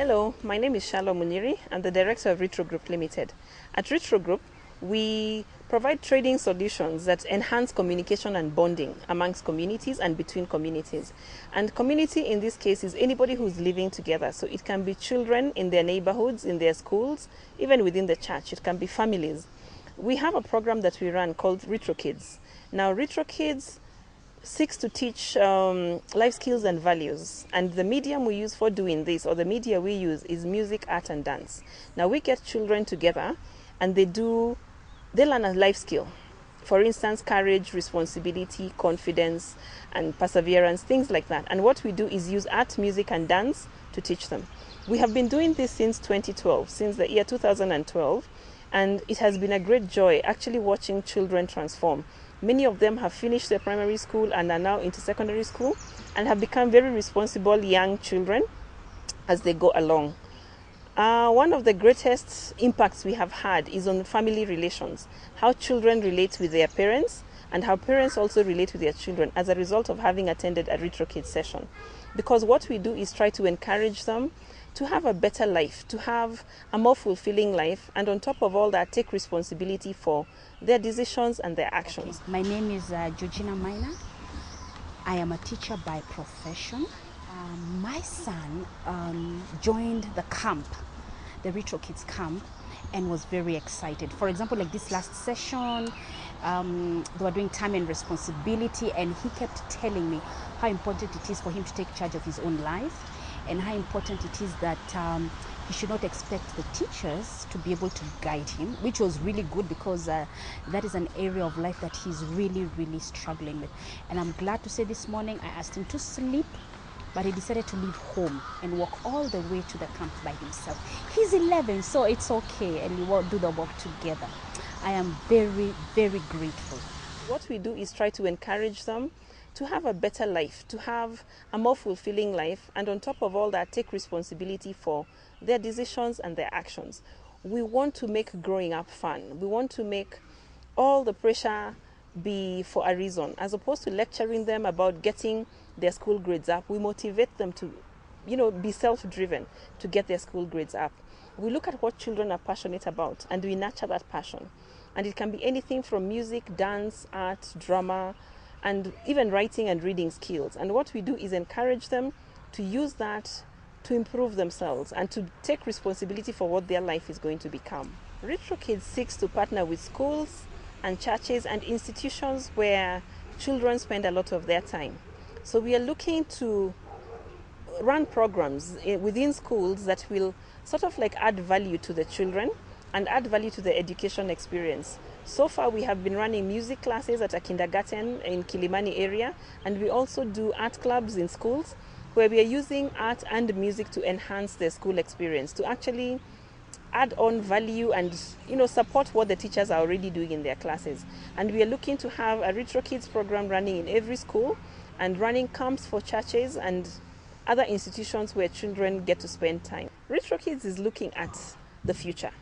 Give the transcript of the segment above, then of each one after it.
Hello, my name is Shalom Muniri. I'm the director of Ritro Group Limited. At Ritro Group, we provide trading solutions that enhance communication and bonding amongst communities and between communities. And community in this case is anybody who's living together. So it can be children in their neighborhoods, in their schools, even within the church. It can be families. We have a program that we run called Ritro Kids. Now, Ritro Kids seeks to teach life skills and values, and the medium we use for doing this, or the media we use, is music, art and dance. Now we get children together and they learn a life skill, for instance courage, responsibility, confidence and perseverance, things like that. And what we do is use art, music and dance to teach them. We have been doing this since 2012, since the year 2012, and it has been a great joy actually watching children transform. Many of them have finished their primary school and are now into secondary school and have become very responsible young children as they go along. One of the greatest impacts we have had is on family relations, how children relate with their parents and how parents also relate with their children as a result of having attended a Ritro Kids session. Because what we do is try to encourage them to have a better life, to have a more fulfilling life, and on top of all that, take responsibility for their decisions and their actions. Okay. My name is Georgina Minor. I am a teacher by profession. My son joined the camp, the Ritro Kids camp, and was very excited. For example, like this last session, they were doing time and responsibility, and he kept telling me how important it is for him to take charge of his own life, and how important it is that he should not expect the teachers to be able to guide him, which was really good because that is an area of life that he's really struggling with. And I'm glad to say this morning I asked him to sleep, but he decided to leave home and walk all the way to the camp by himself. He's 11, so it's okay, and we will do the work together. I am very grateful. What we do is try to encourage them to have a better life, to have a more fulfilling life, and on top of all that, take responsibility for their decisions and their actions. We want to make growing up fun. We want to make all the pressure be for a reason. As opposed to lecturing them about getting their school grades up, we motivate them to, be self-driven to get their school grades up. We look at what children are passionate about and we nurture that passion. And it can be anything from music, dance, art, drama, and even writing and reading skills. And what we do is encourage them to use that to improve themselves and to take responsibility for what their life is going to become. Ritro Kids seeks to partner with schools and churches and institutions where children spend a lot of their time. So we are looking to run programs within schools that will sort of like add value to the children and add value to the education experience. So far we have been running music classes at a kindergarten in Kilimani area, and we also do art clubs in schools where we are using art and music to enhance the school experience, to actually add on value and support what the teachers are already doing in their classes. And we are looking to have a Ritro Kids program running in every school and running camps for churches and other institutions where children get to spend time. Ritro Kids is looking at the future.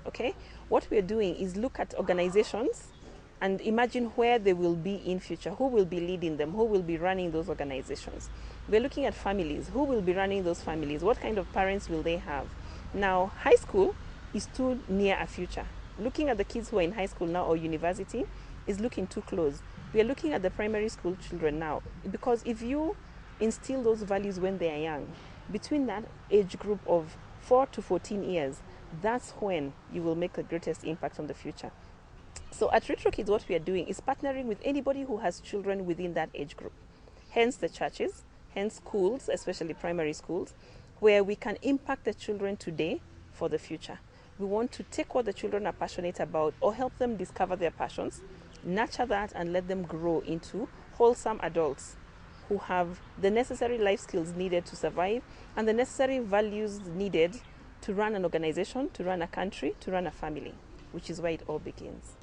Okay, what we're doing is look at organizations and imagine where they will be in future, who will be leading them, who will be running those organizations. We're looking at families, who will be running those families, what kind of parents will they have. Now, high school is too near a future. Looking at the kids who are in high school now or university is looking too close. We are looking at the primary school children now, because if you instill those values when they are young, between that age group of 4 to 14 years, that's when you will make the greatest impact on the future. So at Ritro Kids, what we are doing is partnering with anybody who has children within that age group. Hence the churches, hence schools, especially primary schools, where we can impact the children today for the future. We want to take what the children are passionate about or help them discover their passions, nurture that and let them grow into wholesome adults who have the necessary life skills needed to survive and the necessary values needed to run an organization, to run a country, to run a family, which is where it all begins.